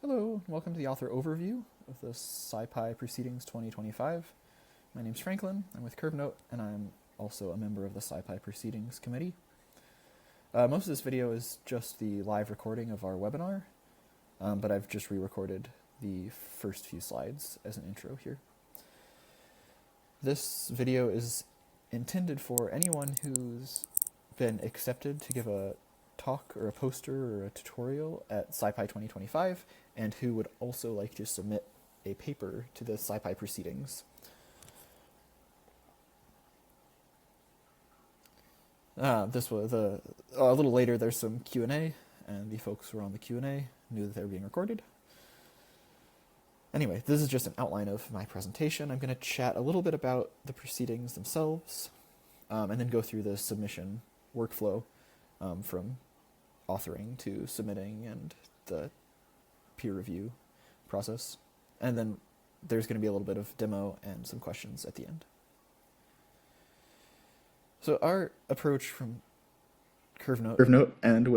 Hello, and welcome to the author overview of the SciPy Proceedings 2025. My name's Franklin, I'm with Curvenote, and I'm also a member of the SciPy Proceedings committee. Most of this video is just the live recording of our webinar, but I've just re-recorded the first few slides as an intro here. This video is intended for anyone who's been accepted to give a talk or a poster or a tutorial at SciPy 2025 and who would also like to submit a paper to the SciPy Proceedings. This was a little later. There's some Q&A, and the folks who were on the Q&A knew that they were being recorded. Anyway, this is just an outline of my presentation. I'm going to chat a little bit about the proceedings themselves, and then go through the submission workflow from authoring to submitting and the peer review process. And then there's going to be a little bit of demo and some questions at the end. So our approach from Curvenote and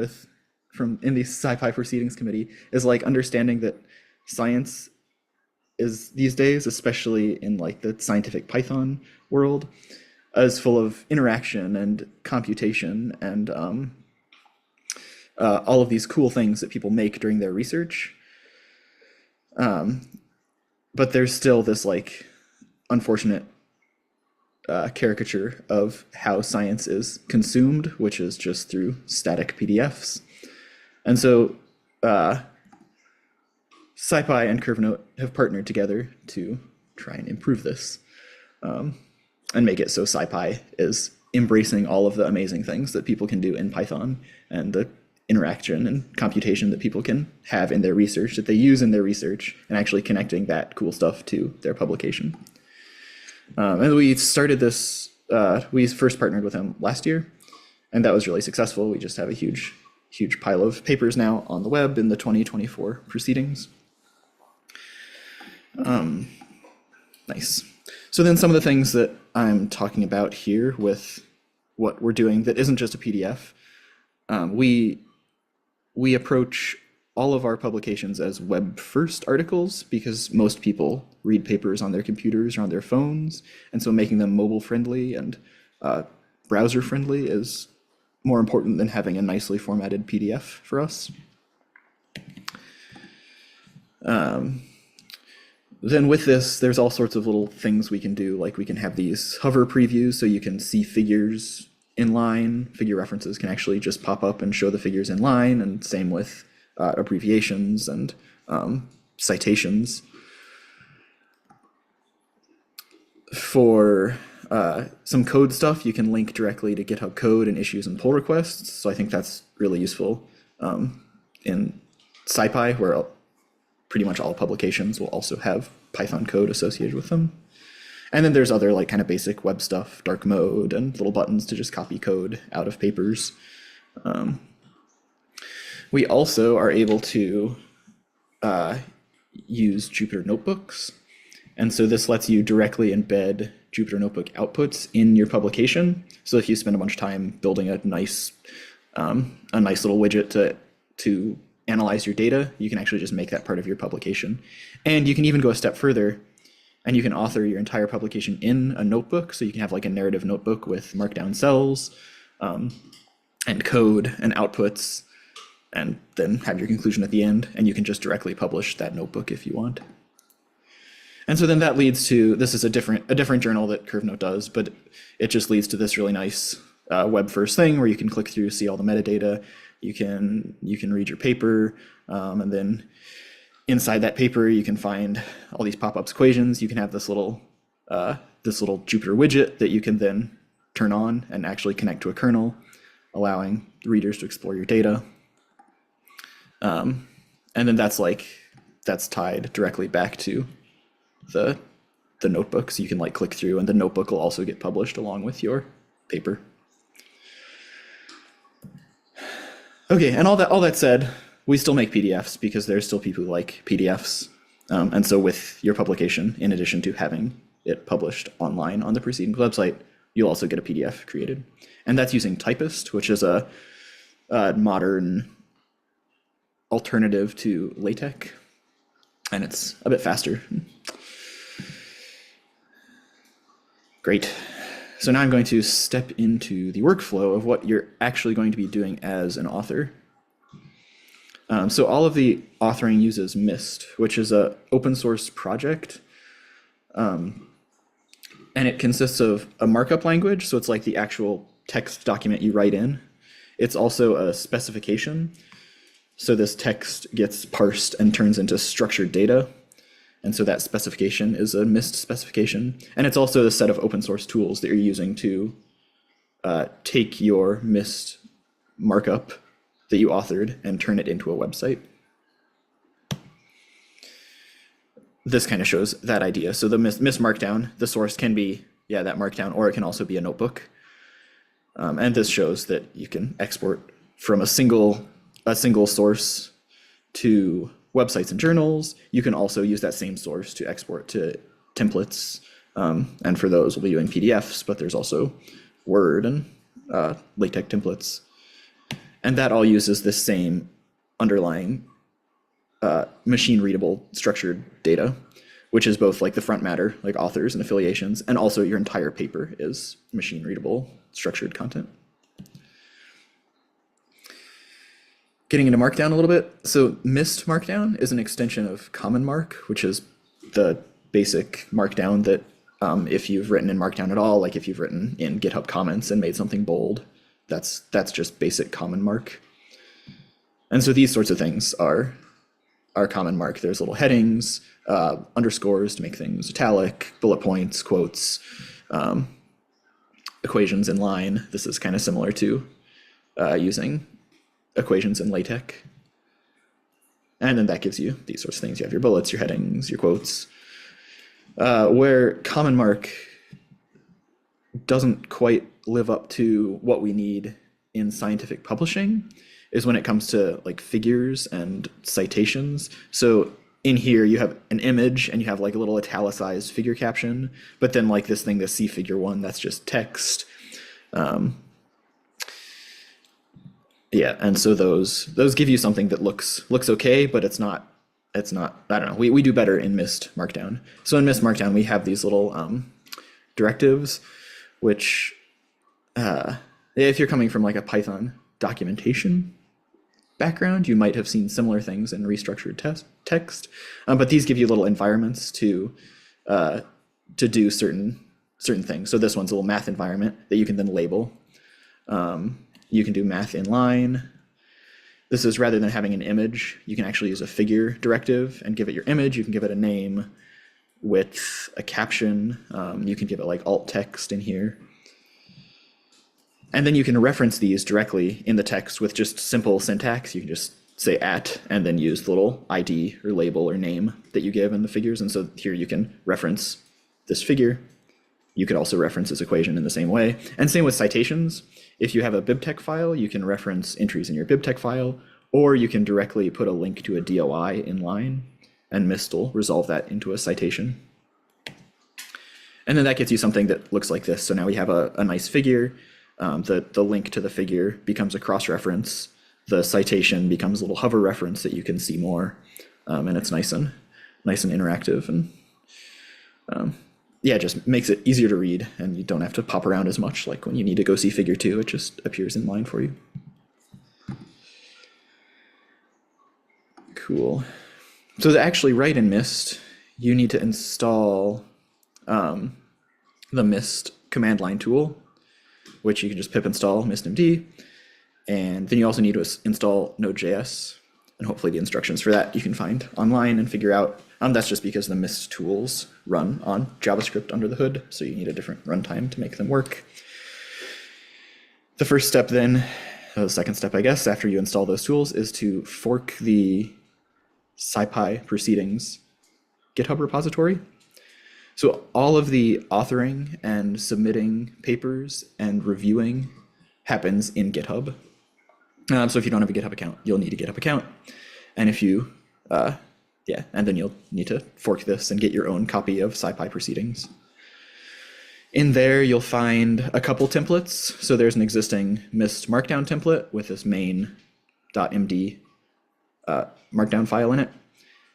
from in the SciPy Proceedings committee is like understanding that science is these days, especially in like the scientific Python world, is full of interaction and computation and all of these cool things that people make during their research. But there's still this like unfortunate caricature of how science is consumed, which is just through static PDFs. And so SciPy and Curvenote have partnered together to try and improve this and make it so SciPy is embracing all of the amazing things that people can do in Python and the interaction and computation that people can have in their research, that they use in their research, and actually connecting that cool stuff to their publication. And we started this, we first partnered with them last year, and that was really successful. We just have a huge pile of papers now on the web in the 2024 proceedings. Nice. So then some of the things that I'm talking about here with what we're doing that isn't just a PDF, we approach all of our publications as web-first articles because most people read papers on their computers or on their phones, and so making them mobile-friendly and browser-friendly is more important than having a nicely formatted PDF for us. Then with this, there's all sorts of little things we can do, like we can have these hover previews so you can see figures in line. Figure references can actually just pop up and show the figures in line, and same with abbreviations and citations. For some code stuff, you can link directly to GitHub code and issues and pull requests. So I think that's really useful in SciPy, where pretty much all publications will also have Python code associated with them. And then there's other like kind of basic web stuff, dark mode, and little buttons to just copy code out of papers. We also are able to use Jupyter notebooks. And so this lets you directly embed Jupyter notebook outputs in your publication. So if you spend a bunch of time building a nice little widget to analyze your data, you can actually just make that part of your publication. And you can even go a step further, and you can author your entire publication in a notebook. So you can have like a narrative notebook with markdown cells and code and outputs, and then have your conclusion at the end. And you can just directly publish that notebook if you want. And so then that leads to, this is a different journal that Curvenote does, but it just leads to this really nice web first thing where you can click through, see all the metadata. You can read your paper, and then inside that paper, you can find all these pop-ups equations. You can have this little Jupyter widget that you can then turn on and actually connect to a kernel, allowing readers to explore your data. And then that's tied directly back to the notebook. So you can like click through, and the notebook will also get published along with your paper. Okay, and all that said, we still make PDFs because there's still people who like PDFs. And so with your publication, in addition to having it published online on the Proceedings website, you'll also get a PDF created. And that's using Typist, which is a modern alternative to LaTeX. and it's a bit faster. Great. So now I'm going to step into the workflow of what you're actually going to be doing as an author. So all of the authoring uses MyST, which is an open source project. And it consists of a markup language, so it's like the actual text document you write in. It's also a specification. So this text gets parsed and turns into structured data. And so that specification is a MyST specification. And it's also a set of open source tools that you're using to take your MyST markup that you authored and turn it into a website. This kind of shows that idea. So the MyST Markdown, the source can be, that Markdown, or it can also be a notebook. And this shows that you can export from a single source to websites and journals. You can also use that same source to export to templates. And for those, we'll be doing PDFs, but there's also Word and LaTeX templates. And that all uses the same underlying machine-readable structured data, which is both like the front matter, like authors and affiliations, and also your entire paper is machine-readable structured content. Getting into Markdown a little bit. So MyST Markdown is an extension of Common Mark, which is the basic Markdown that if you've written in Markdown at all, like if you've written in GitHub comments and made something bold, that's just basic Common Mark. And so these sorts of things are Common Mark. There's little headings, underscores to make things italic, bullet points, quotes, equations in line. This is kind of similar to using equations in LaTeX. And then that gives you these sorts of things. You have your bullets, your headings, your quotes. Where Common Mark doesn't quite live up to what we need in scientific publishing is when it comes to like figures and citations. So in here you have an image and you have like a little italicized figure caption, but then like this thing, the C figure 1, that's just text. And so those give you something that looks okay, but it's not, I don't know, we do better in MyST Markdown. So in MyST Markdown, we have these little directives, which if you're coming from like a Python documentation background, you might have seen similar things in restructured text, but these give you little environments to do certain things. So this one's a little math environment that you can then label. You can do math in line. This is rather than having an image, you can actually use a figure directive and give it your image. You can give it a name with a caption. You can give it like alt text in here. And then you can reference these directly in the text with just simple syntax. You can just say @ and then use the little ID or label or name that you give in the figures. And so here you can reference this figure. You could also reference this equation in the same way. And same with citations. If you have a BibTeX file, you can reference entries in your BibTeX file, or you can directly put a link to a DOI in line, and MyST will resolve that into a citation. And then that gets you something that looks like this. So now we have a nice figure. The link to the figure becomes a cross-reference. The citation becomes a little hover reference that you can see more, and it's nice and interactive, and it just makes it easier to read, and you don't have to pop around as much. Like when you need to go see figure 2, it just appears in line for you. Cool. So to actually write in MyST, you need to install the MyST command line tool, which you can just pip install mystmd. And then you also need to install Node.js, and hopefully the instructions for that you can find online and figure out. That's just because the MyST tools run on JavaScript under the hood, so you need a different runtime to make them work. The first step then, the second step, I guess, after you install those tools is to fork the SciPy Proceedings GitHub repository. So all of the authoring and submitting papers and reviewing happens in GitHub. So if you don't have a GitHub account, you'll need a GitHub account. And if you, and then you'll need to fork this and get your own copy of SciPy Proceedings. In there, you'll find a couple templates. So there's an existing MyST Markdown template with this main.md Markdown file in it.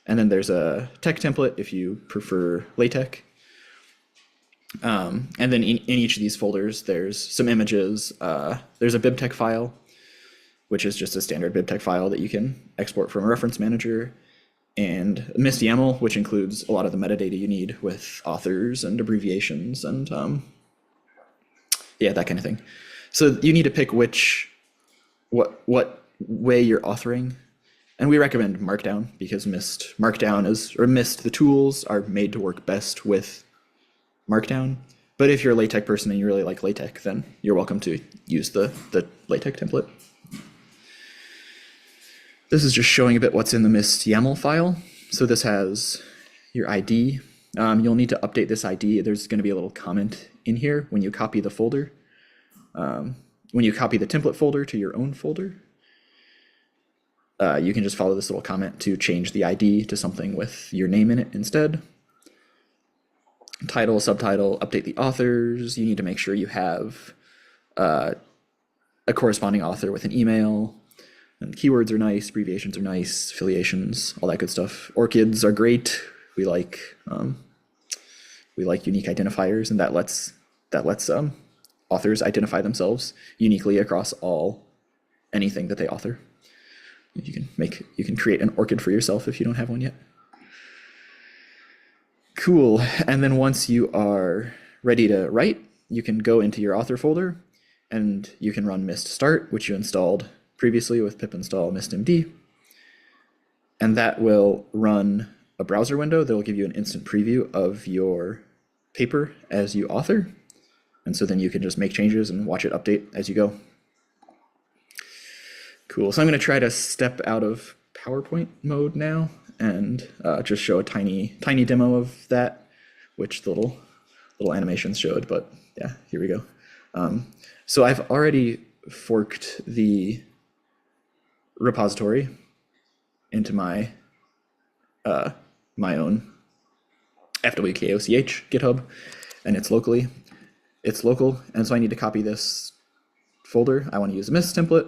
And then there's a tech template if you prefer LaTeX. And then in each of these folders, there's some images. There's a BibTeX file, which is just a standard BibTeX file that you can export from a reference manager, and MyST YAML, which includes a lot of the metadata you need with authors and abbreviations and yeah, that kind of thing. So you need to pick what way you're authoring. And we recommend Markdown because MyST the tools are made to work best with Markdown. But if you're a LaTeX person and you really like LaTeX, then you're welcome to use the LaTeX template. This is just showing a bit what's in the MyST YAML file. So this has your ID. You'll need to update this ID. There's going to be a little comment in here when you copy the folder. When you copy the template folder to your own folder, you can just follow this little comment to change the ID to something with your name in it instead. Title, subtitle, update the authors. You need to make sure you have a corresponding author with an email. And keywords are nice, abbreviations are nice, affiliations, all that good stuff. ORCIDs are great. We like unique identifiers, and that lets authors identify themselves uniquely across anything that they author. You can create an ORCID for yourself if you don't have one yet. Cool. And then once you are ready to write, you can go into your author folder and you can run MyST start, which you installed previously with pip install mystmd. And that will run a browser window that will give you an instant preview of your paper as you author. And so then you can just make changes and watch it update as you go. Cool. So I'm going to try to step out of PowerPoint mode now and just show a tiny demo of that, which the little animations showed. But yeah, here we go. So I've already forked the repository into my own FWKOCH GitHub, and it's local, and so I need to copy this folder. I want to use a MyST template.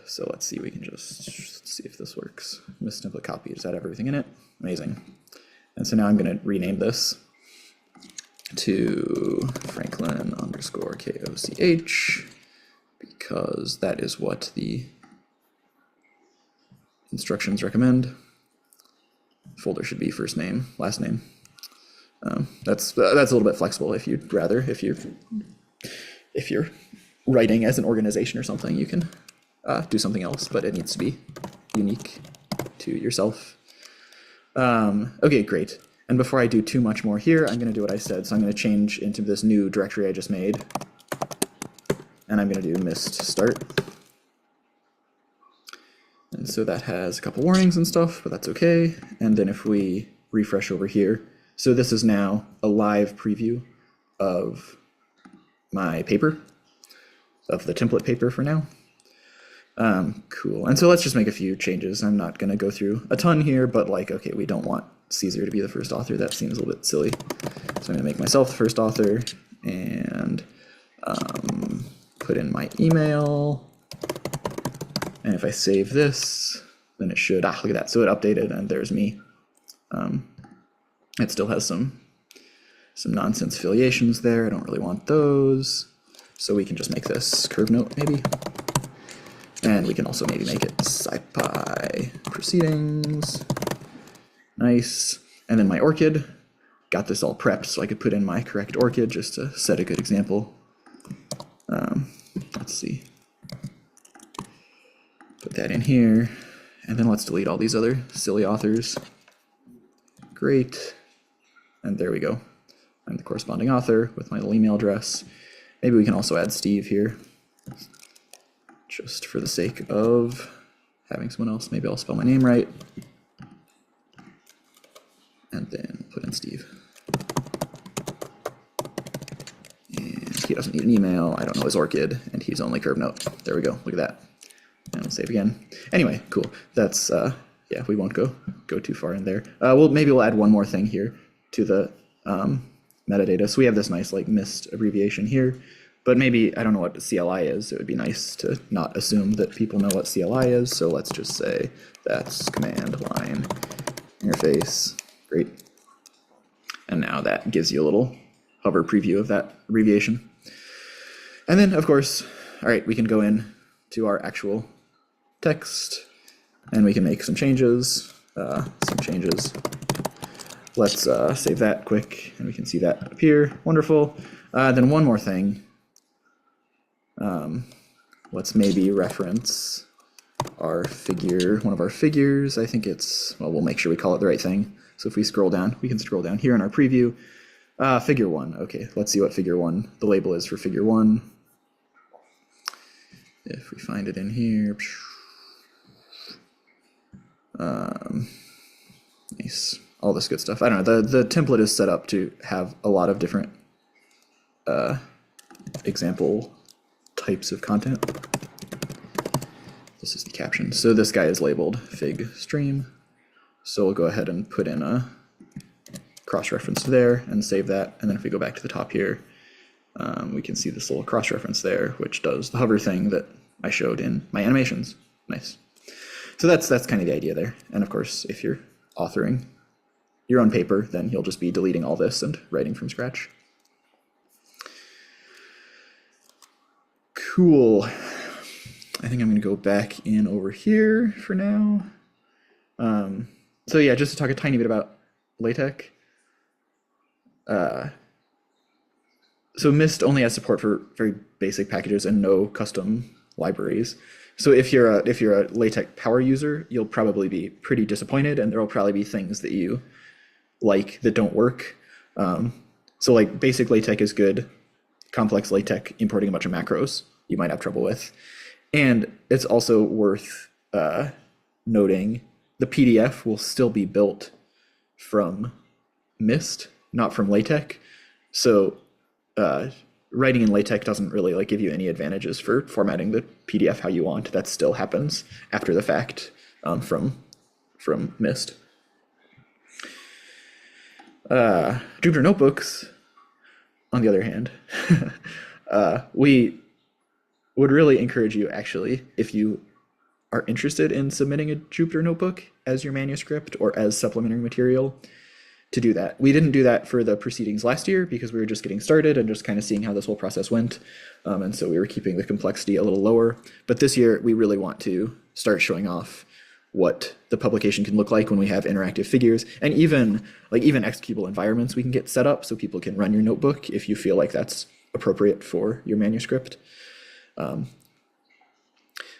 So let's see, we can just see if this works. MyST template copy, does that have everything in it? Amazing. And so now I'm going to rename this to Franklin_KOCH because that is what the instructions recommend. Folder should be first name, last name. That's a little bit flexible if you'd rather. If you're writing as an organization or something, you can do something else, but it needs to be unique to yourself. Okay, great. And before I do too much more here, I'm going to do what I said. So I'm going to change into this new directory I just made, and I'm going to do MyST start. And so that has a couple warnings and stuff, but that's okay. And then if we refresh over here, so this is now a live preview of my paper, of the template paper for now. Cool. And so let's just make a few changes. I'm not going to go through a ton here, but like, okay, we don't want Caesar to be the first author. That seems a little bit silly. So I'm going to make myself the first author and put in my email. And if I save this, then it should, look at that. So it updated and there's me. It still has some nonsense affiliations there. I don't really want those. So we can just make this Curvenote maybe. And we can also maybe make it SciPy Proceedings. Nice. And then my ORCID, got this all prepped so I could put in my correct ORCID just to set a good example. Let's see. Put that in here. And then let's delete all these other silly authors. Great. And there we go. I'm the corresponding author with my little email address. Maybe we can also add Steve here, just for the sake of having someone else. Maybe I'll spell my name right. And then put in Steve. And he doesn't need an email. I don't know his ORCID, and he's only Curvenote. There we go. Look at that. And we'll save again. Anyway, cool. That's, yeah, we won't go too far in there. Maybe we'll add one more thing here to the metadata. So we have this nice like MyST abbreviation here. but maybe, I don't know what CLI is. It would be nice to not assume that people know what CLI is. So let's just say that's command line interface. Great. And now that gives you a little hover preview of that abbreviation. And then, of course, all right, we can go in to our actual text and we can make some changes. Let's save that quick and we can see that appear. Wonderful. Then one more thing. Let's maybe reference our figure, one of our figures. I think it's, well, we'll make sure we call it the right thing. So if we scroll down, we can scroll down here in our preview. Figure 1. Okay, let's see what figure 1, the label is for figure 1. If we find it in here. Nice. All this good stuff. I don't know. The template is set up to have a lot of different example types of content. This is the caption. So this guy is labeled fig stream. So we'll go ahead and put in a cross-reference there and save that. And then if we go back to the top here, we can see this little cross-reference there, which does the hover thing that I showed in my animations. Nice. So that's kind of the idea there. And of course, if you're authoring your own paper, then you'll just be deleting all this and writing from scratch. Cool. I think I'm going to go back in over here for now. So yeah, just to talk a tiny bit about LaTeX. So MyST only has support for very basic packages and no custom libraries. So if you're a LaTeX power user, you'll probably be pretty disappointed, and there will probably be things that you like that don't work. So like basic LaTeX is good. Complex LaTeX, importing a bunch of macros, you might have trouble with. And it's also worth noting the PDF will still be built from MyST, not from LaTeX. So writing in LaTeX doesn't really like give you any advantages for formatting the PDF how you want. That still happens after the fact from MyST. Jupyter Notebooks, on the other hand, we would really encourage you, actually, if you are interested in submitting a Jupyter Notebook as your manuscript or as supplementary material, to do that. We didn't do that for the proceedings last year because we were just getting started and just kind of seeing how this whole process went. And so we were keeping the complexity a little lower. But this year, we really want to start showing off what the publication can look like when we have interactive figures, and even executable environments we can get set up so people can run your notebook if you feel like that's appropriate for your manuscript.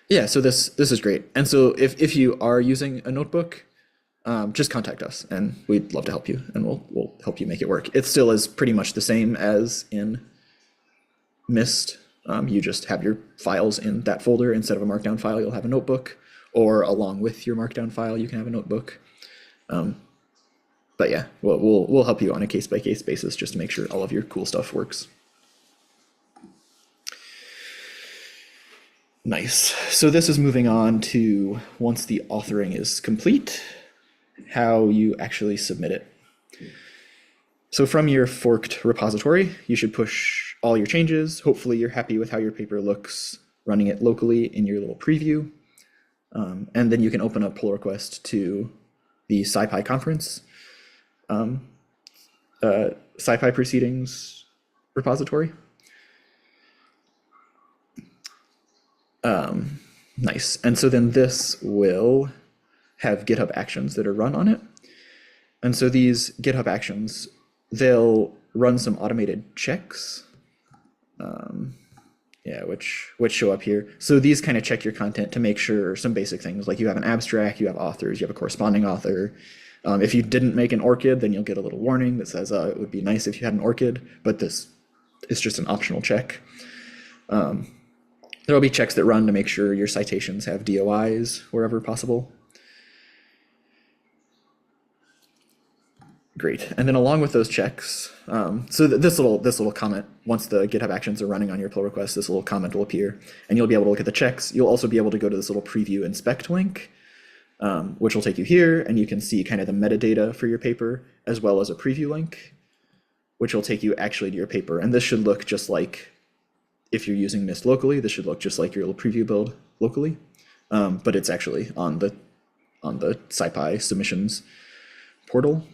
Yeah, so this is great. And so if you are using a notebook, just contact us and we'd love to help you, and we'll help you make it work. It still is pretty much the same as in MyST. You just have your files in that folder. Instead of a Markdown file, you'll have a notebook, or along with your Markdown file, you can have a notebook. But yeah, we'll help you on a case-by-case basis just to make sure all of your cool stuff works. Nice. So this is moving on to, once the authoring is complete, how you actually submit it. So from your forked repository, you should push all your changes. Hopefully you're happy with how your paper looks running it locally in your little preview. And then you can open a pull request to the SciPy conference, SciPy Proceedings repository. Nice. And so then this will have GitHub actions that are run on it. And so these GitHub actions, they'll run some automated checks, which show up here. So these kind of check your content to make sure some basic things, like you have an abstract, you have authors, you have a corresponding author. If you didn't make an ORCID, then you'll get a little warning that says it would be nice if you had an ORCID, but this is just an optional check. There will be checks that run to make sure your citations have DOIs wherever possible. Great. And then along with those checks, so this little comment, once the GitHub actions are running on your pull request, this little comment will appear, and you'll be able to look at the checks. You'll also be able to go to this little preview inspect link, which will take you here, and you can see kind of the metadata for your paper, as well as a preview link, which will take you actually to your paper. And this should look just like if you're using MyST locally, this should look just like your little preview build locally, but it's actually on the SciPy submissions portal.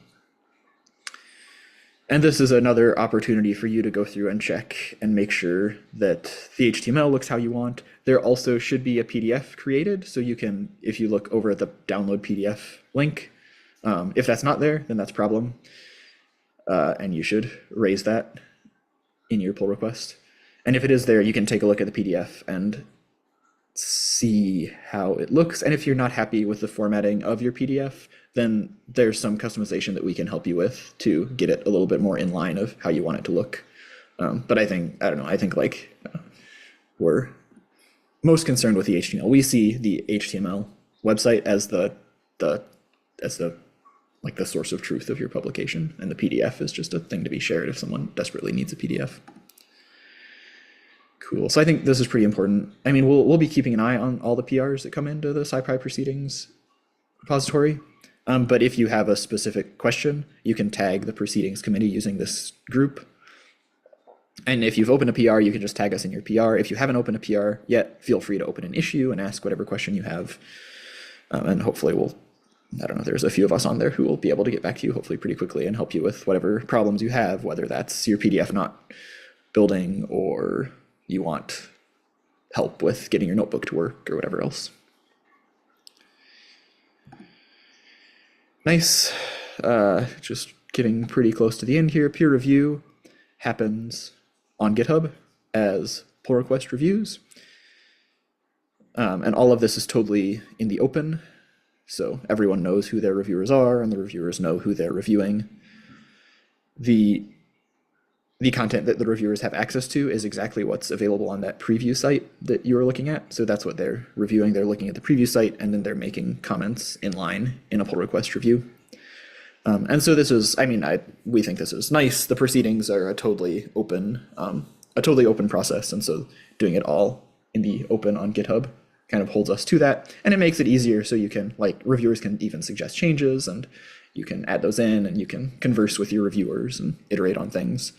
And this is another opportunity for you to go through and check and make sure that the HTML looks how you want. There also should be a PDF created, so you can, if you look over at the download PDF link, if that's not there, then that's a problem. And you should raise that in your pull request. And if it is there, you can take a look at the PDF and see how it looks. And if you're not happy with the formatting of your PDF, then there's some customization that we can help you with to get it a little bit more in line of how you want it to look. But I think like we're most concerned with the HTML. We see the HTML website as the source of truth of your publication, and the PDF is just a thing to be shared if someone desperately needs a PDF. Cool. So I think this is pretty important. I mean, we'll be keeping an eye on all the PRs that come into the SciPy Proceedings repository. But if you have a specific question, you can tag the Proceedings committee using this group. And if you've opened a PR, you can just tag us in your PR. If you haven't opened a PR yet, feel free to open an issue and ask whatever question you have. And hopefully there's a few of us on there who will be able to get back to you hopefully pretty quickly and help you with whatever problems you have, whether that's your PDF not building or you want help with getting your notebook to work or whatever else. Nice. Just getting pretty close to the end here. Peer review happens on GitHub as pull request reviews. And all of this is totally in the open. So everyone knows who their reviewers are and the reviewers know who they're reviewing. The content that the reviewers have access to is exactly what's available on that preview site that you were looking at. So that's what they're reviewing. They're looking at the preview site and then they're making comments in line in a pull request review. And so this is, we think this is nice. The proceedings are a totally open process. And so doing it all in the open on GitHub kind of holds us to that. And it makes it easier so you can, reviewers can even suggest changes and you can add those in and you can converse with your reviewers and iterate on things.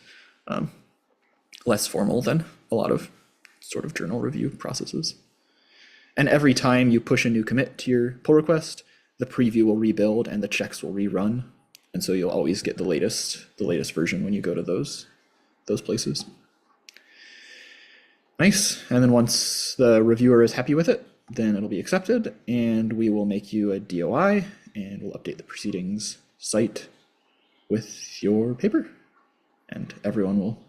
Less formal than a lot of sort of journal review processes. And every time you push a new commit to your pull request, the preview will rebuild and the checks will rerun. And so you'll always get the latest version when you go to those places. Nice. And then once the reviewer is happy with it, then it'll be accepted and we will make you a DOI and we'll update the proceedings site with your paper. And everyone will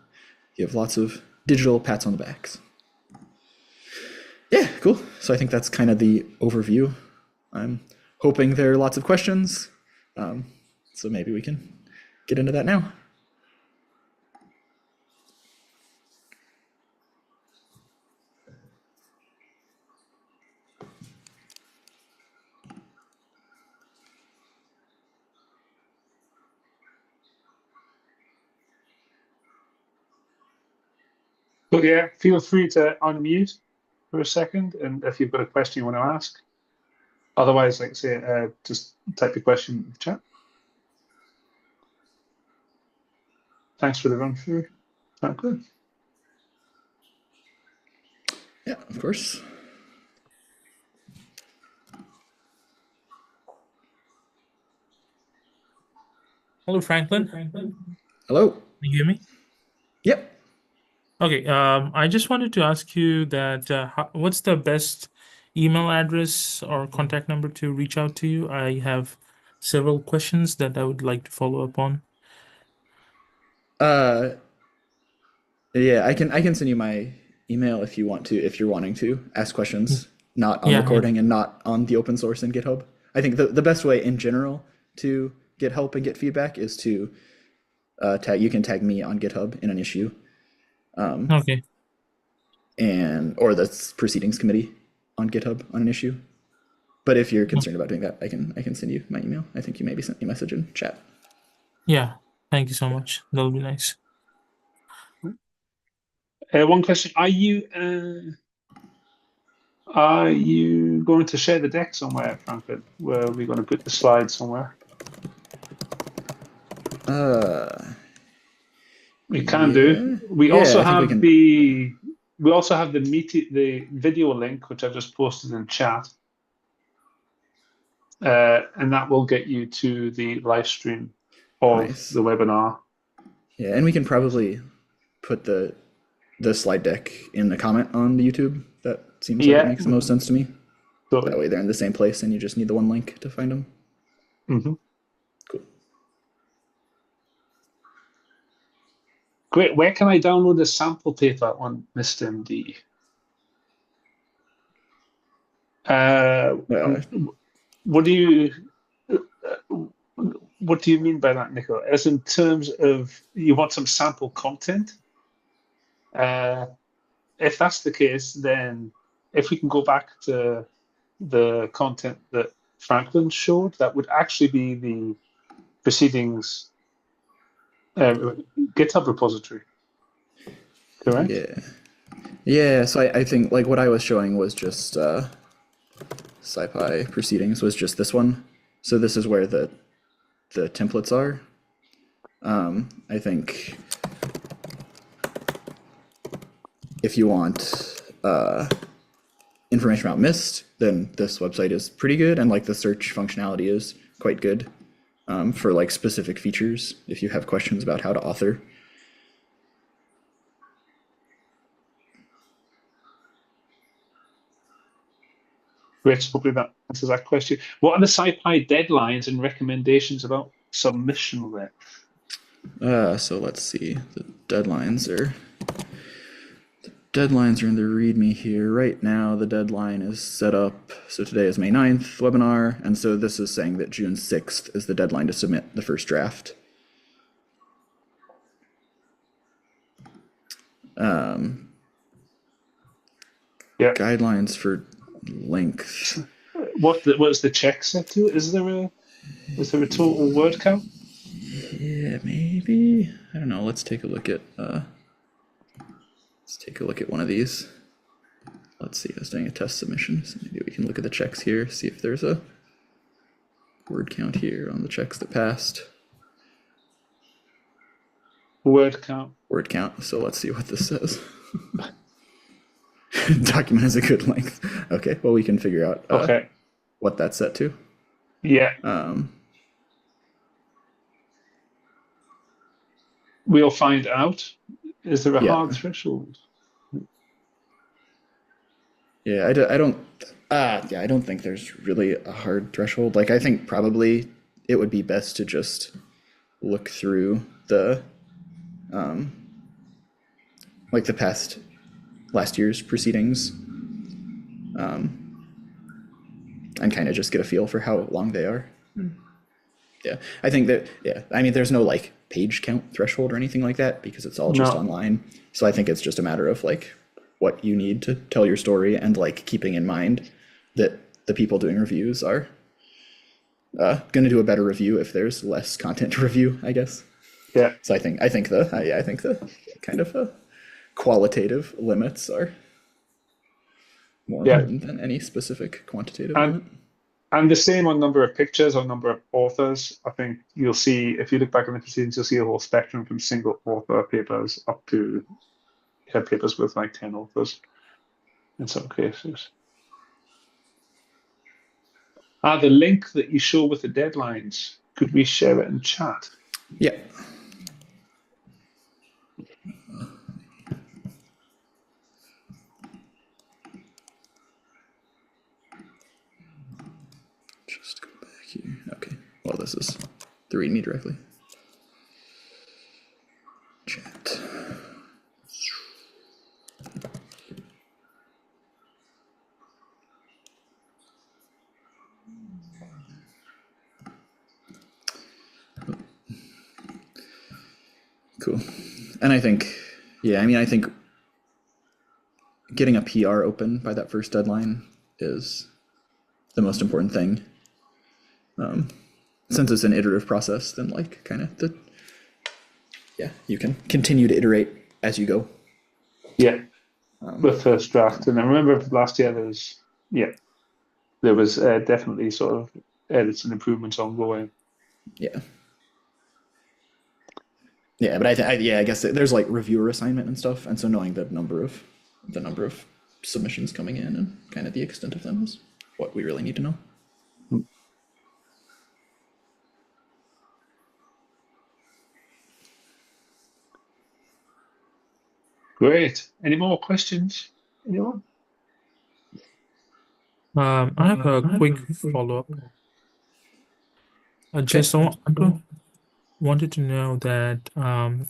give lots of digital pats on the backs. Yeah, cool. So I think that's kind of the overview. I'm hoping there are lots of questions. So maybe we can get into that now. But yeah, feel free to unmute for a second, and if you've got a question you want to ask. Otherwise, like say, just type your question in the chat. Thanks for the run through. Good. Yeah, of course. Hello, Franklin. Hello. Can you hear me? Yep. Okay. I just wanted to ask you that what's the best email address or contact number to reach out to you? I have several questions that I would like to follow up on. Yeah, I can send you my email if you want to, if you're wanting to ask questions, not on recording and not on the open source in GitHub. I think the best way in general to get help and get feedback is to you can tag me on GitHub in an issue. Okay. Or the proceedings committee on GitHub on an issue. But if you're concerned about doing that, I can send you my email. I think you maybe sent me a message in chat. Yeah. Thank you so much. That'll be nice. One question: Are you going to share the deck somewhere, Franklin? Where are we going to put the slides somewhere? We can do. We also have we also have the video link, which I've just posted in chat, and that will get you to the live stream of Nice. the webinar. Yeah, and we can probably put the slide deck in the comment on the YouTube. That seems like it makes the most sense to me. Totally. That way they're in the same place and you just need the one link to find them. Mm-hmm. Cool. Great. Where can I download the sample paper on MyST MD? What do you mean by that, Nico? As in terms of you want some sample content? If that's the case, then if we can go back to the content that Franklin showed, that would actually be the proceedings GitHub repository. Correct? Yeah. So I think like what I was showing was just SciPy Proceedings was just this one. So this is where the templates are. I think if you want information about MyST, then this website is pretty good, and like the search functionality is quite good for like specific features if you have questions about how to author. Great. Hopefully that answers that question. What are the SciPy deadlines and recommendations about submission then? So let's see. The deadlines are in the README here. Right now, the deadline is set up. So today is May 9th webinar. And so this is saying that June 6th is the deadline to submit the first draft. Guidelines for length. What is the check set to? Is there a total word count? Yeah, maybe. I don't know. Let's take a look at one of these. Let's see. I was doing a test submission, so maybe we can look at the checks here, see if there's a word count here on the checks that passed. Word count. Word count. So let's see what this says. Document is a good length. Okay. Well, we can figure out what that's set to. Yeah. We'll find out. Is there a hard threshold? Yeah, I don't think there's really a hard threshold. Like, I think probably it would be best to just look through the, like the last year's proceedings, and kind of just get a feel for how long they are. Yeah, I think that, I mean, there's no like page count threshold or anything like that because it's all just online. So I think it's just a matter of like what you need to tell your story and like keeping in mind that the people doing reviews are going to do a better review if there's less content to review, I guess. Yeah. So I think the kind of qualitative limits are more important than any specific quantitative limit. And the same on number of pictures or number of authors. I think you'll see, if you look back on the proceedings, you'll see a whole spectrum from single author papers up to papers with like 10 authors in some cases. The link that you show with the deadlines, could we share it in chat? Yeah. Just go back here. Okay. Well, this is the README directly. Chat. Cool. And I think, I think getting a PR open by that first deadline is the most important thing. Since it's an iterative process, then like kind of you can continue to iterate as you go. Yeah, the first draft. And I remember last year there was definitely sort of edits and improvements ongoing. Yeah. Yeah, but I guess there's like reviewer assignment and stuff, and so knowing the number of the number of submissions coming in and kind of the extent of them is what we really need to know. Great. Any more questions? Anyone? I have a quick follow-up. Wanted to know that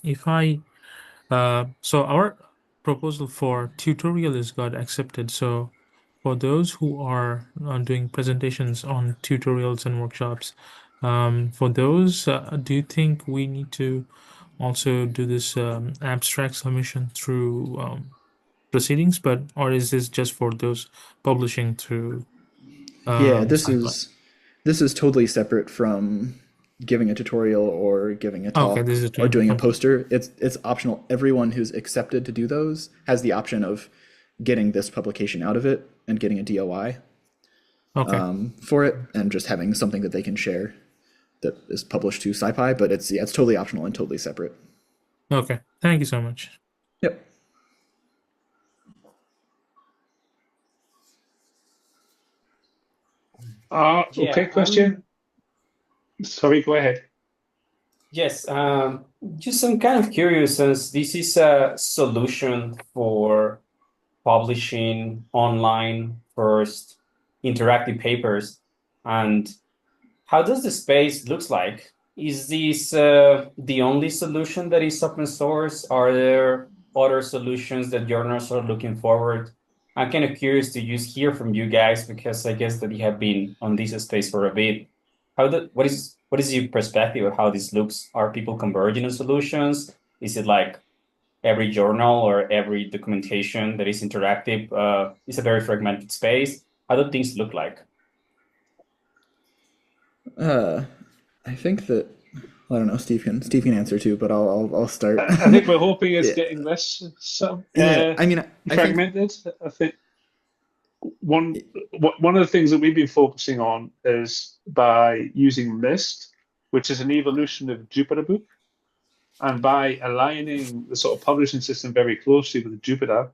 if I so our proposal for tutorials got accepted. So for those who are doing presentations on tutorials and workshops, for those, do you think we need to also do this abstract submission through proceedings, or is this just for those publishing through Yeah, SciPy? this is totally separate from giving a tutorial or giving a Okay, talk this is or doing a okay. poster. It's optional. Everyone who's accepted to do those has the option of getting this publication out of it and getting a DOI Okay. for it, and just having something that they can share that is published to SciPy. But it's totally optional and totally separate. Okay. Thank you so much. Yep. Okay, question. Sorry, go ahead. Yes, just I'm kind of curious since this is a solution for publishing online first interactive papers. And how does the space looks like? Is this the only solution that is open source? Are there other solutions that journals are looking forward? I'm kind of curious to just hear from you guys because I guess that you have been on this space for a bit. What is your perspective of how this looks? Are people converging on solutions? Is it like every journal or every documentation that is interactive is a very fragmented space? How do things look like? I think that I don't know. Steve can answer too, but I'll start. I think we're hoping it's Yeah. getting less Yeah, I mean, I think fragmented. I think one of the things that we've been focusing on is by using MyST, which is an evolution of JupyterBook, and by aligning the sort of publishing system very closely with Jupyter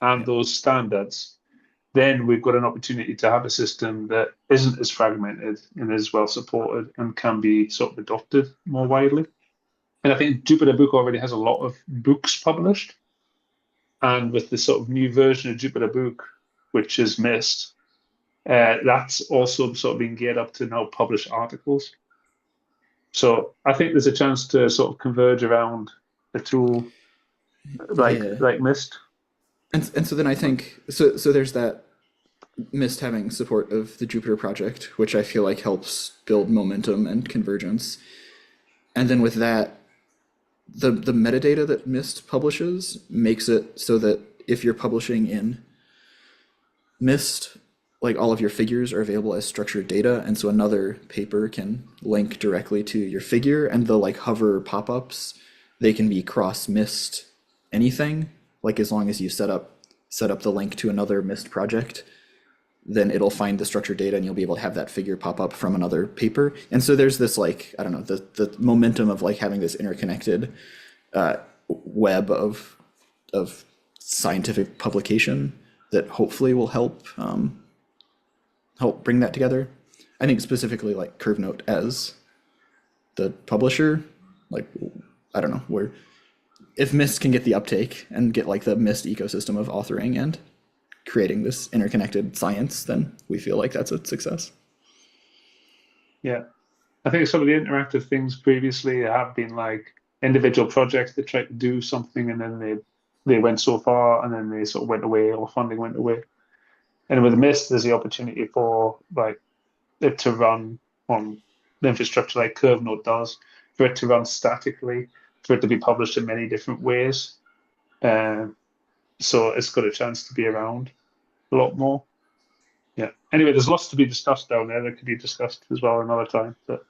and Yeah. those standards, then we've got an opportunity to have a system that isn't as fragmented and is well supported and can be sort of adopted more widely. And I think JupyterBook already has a lot of books published. And with the sort of new version of JupyterBook, which is MyST, that's also sort of being geared up to now publish articles. So I think there's a chance to sort of converge around a tool like MyST. And so then I think so there's that MyST having support of the Jupyter project, which I feel like helps build momentum and convergence. And then with that, the metadata that MyST publishes makes it so that if you're publishing in MyST, like all of your figures are available as structured data, and so another paper can link directly to your figure, and the like hover pop-ups, they can be cross MyST anything, like as long as you set up the link to another MyST project, then it'll find the structured data and you'll be able to have that figure pop up from another paper. And so there's this like, I don't know, the momentum of like having this interconnected web of scientific publication that hopefully will help bring that together. I think specifically like Curvenote as the publisher, like, I don't know, where if MyST can get the uptake and get like the MyST ecosystem of authoring and creating this interconnected science, then we feel like that's a success. Yeah. I think some of the interactive things previously have been like individual projects that tried to do something and then they went so far and then they sort of went away or funding went away. And with MyST, there's the opportunity for like it to run on the infrastructure like Curvenote does, for it to run statically, for it to be published in many different ways. So it's got a chance to be around a lot more. Yeah. Anyway, there's lots to be discussed down there that could be discussed as well another time. But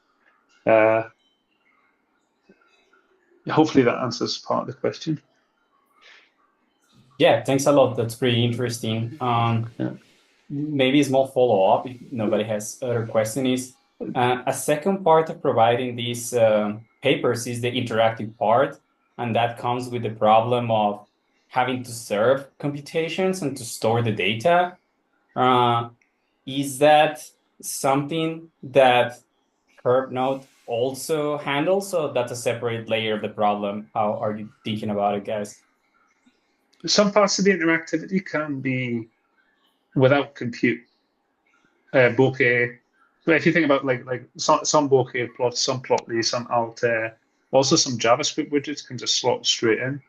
hopefully that answers part of the question. Yeah, thanks a lot. That's pretty interesting. Yeah. Maybe a small follow-up if nobody has other questions. A second part of providing these papers is the interactive part, and that comes with the problem of having to serve computations and to store the data. Is that something that Curvenote also handles? So that's a separate layer of the problem. How are you thinking about it, guys? Some parts of the interactivity can be without compute. Bokeh. But if you think about like some bokeh plots, some plotly, some alter, also some JavaScript widgets can just slot straight in.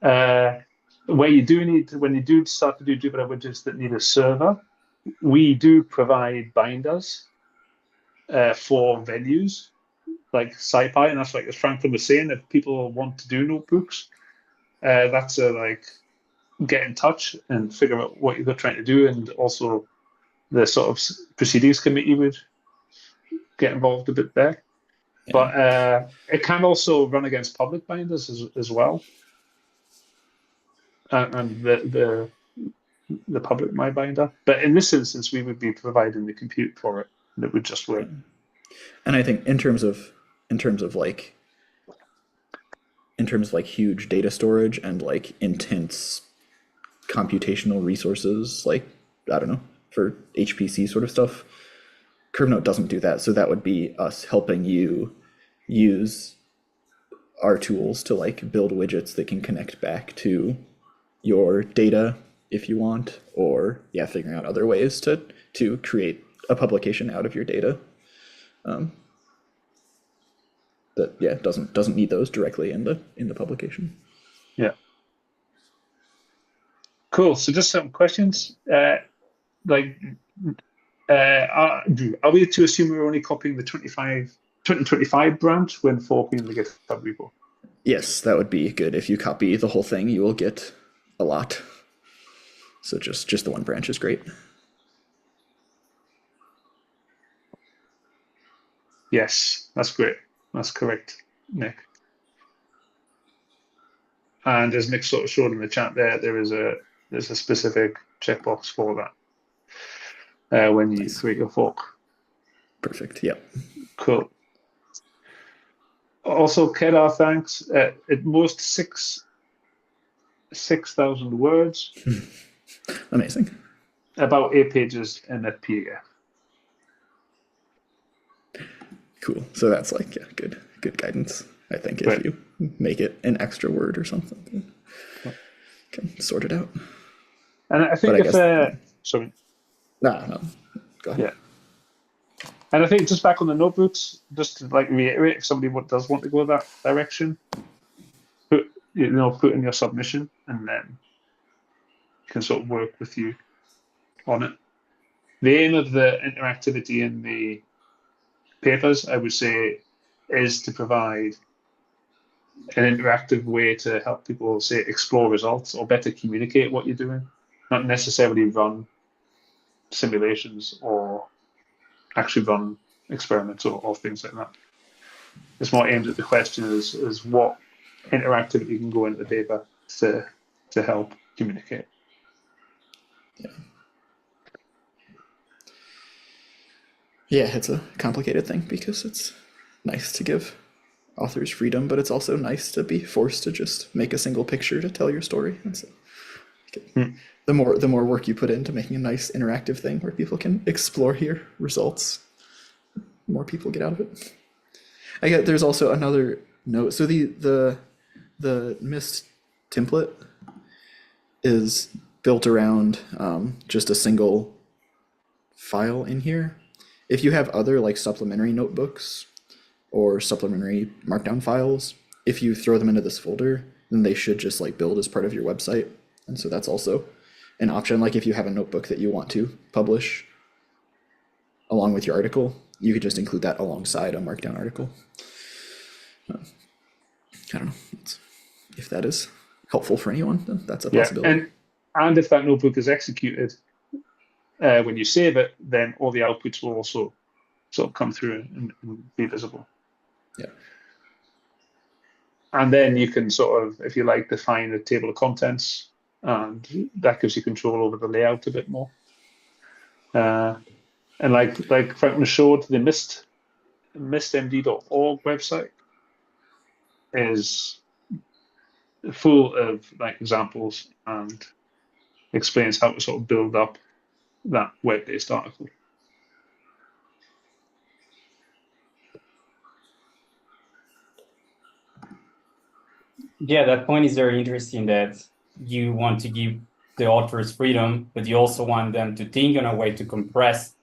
Where you do need when you do start to do Jupyter widgets that need a server, we do provide binders for venues like SciPy, and that's like as Franklin was saying, if people want to do notebooks, that's a like get in touch and figure out what you're trying to do, and also the sort of proceedings committee would get involved a bit there. Yeah. But it can also run against public binders as well, and the public my binder. But in this instance, we would be providing the compute for it, and it would just work. And I think in terms of like huge data storage and like intense computational resources, like I don't know, for HPC sort of stuff, Curvenote doesn't do that. So that would be us helping you use our tools to like build widgets that can connect back to your data if you want, or yeah, figuring out other ways to create a publication out of your data. That yeah doesn't need those directly in the publication. Yeah. Cool. So just some questions. Are we to assume we're only copying the 2025 branch when forking the GitHub repo? Yes, that would be good. If you copy the whole thing, you will get a lot. So just the one branch is great. Yes, that's great. That's correct, Nick. And as Nick sort of showed in the chat there's a specific checkbox for that when you create your fork. Perfect. Yep. Cool. Also, Kedar, thanks. At most 6,000 words. Amazing. About 8 pages in a PDF. Cool. So that's like good guidance. I think if you make it an extra word or something, can sort it out. And I think sorry. No. Go ahead. Yeah. And I think just back on the notebooks, just to like reiterate, if somebody does want to go that direction, put in your submission, and then can sort of work with you on it. The aim of the interactivity in the papers, I would say, is to provide an interactive way to help people, say, explore results or better communicate what you're doing, not necessarily run simulations or actually run experiments or things like that. It's more aimed at the question is what interactivity can go into the paper to help communicate. Yeah, it's a complicated thing because it's nice to give authors freedom, but it's also nice to be forced to just make a single picture to tell your story. And so the more work you put into making a nice interactive thing where people can explore your results, the more people get out of it. I get there's also another note. So the MyST template is built around just a single file in here. If you have other like supplementary notebooks or supplementary markdown files, if you throw them into this folder, then they should just like build as part of your website. And so that's also an option. Like if you have a notebook that you want to publish along with your article, you could just include that alongside a markdown article. I don't know if that is helpful for anyone, then that's a possibility. And if that notebook is executed, when you save it, then all the outputs will also sort of come through and be visible. Yeah. And then you can sort of, if you like, define a table of contents, and that gives you control over the layout a bit more. And like Franklin showed, the mystmd.org website is full of like examples and explains how to sort of build up that web-based article. Yeah, that point is very interesting, that you want to give the authors freedom, but you also want them to think in a way to compress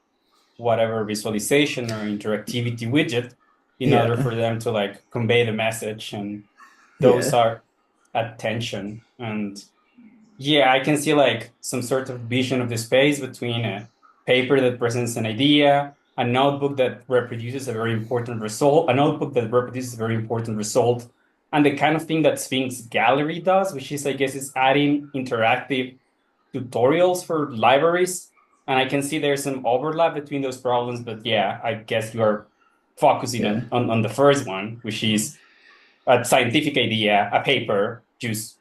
whatever visualization or interactivity widget in Yeah. order for them to like convey the message. And those Yeah. are at tension. And yeah, I can see like some sort of vision of the space between a paper that presents an idea, a notebook that reproduces a very important result, a notebook that reproduces a very important result, and the kind of thing that Sphinx Gallery does, which is, I guess, is adding interactive tutorials for libraries. And I can see there's some overlap between those problems, but yeah, I guess you are focusing Yeah. on the first one, which is a scientific idea, a paper, just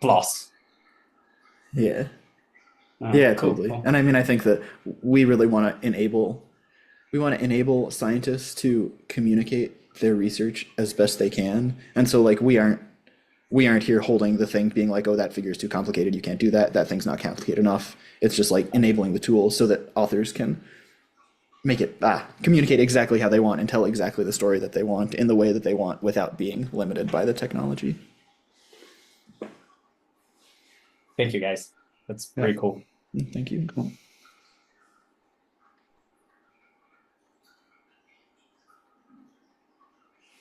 plus. Yeah. Oh, Yeah, cool, totally. cool. And I mean, I think that we really want to enable scientists to communicate their research as best they can. And so like we aren't here holding the thing being like, oh, that figure is too complicated, you can't do that. That thing's not complicated enough. It's just like enabling the tools so that authors can make it communicate exactly how they want and tell exactly the story that they want in the way that they want without being limited by the technology. Thank you, guys. That's pretty cool. Thank you. Cool.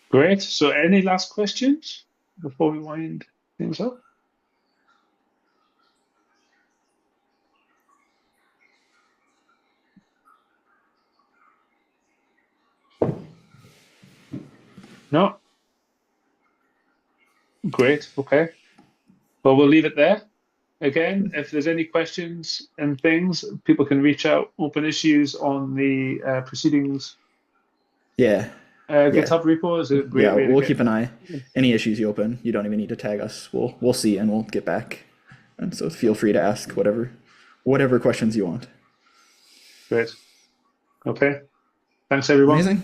Great. So any last questions before we wind things up? No? Great. Okay. Well, we'll leave it there. Again, if there's any questions and things, people can reach out. Open issues on the proceedings Yeah. GitHub repo is a great way to we'll get. keep an eye. Any issues you open, you don't even need to tag us. We'll see and we'll get back. And so feel free to ask whatever questions you want. Great. Okay. Thanks, everyone. Amazing.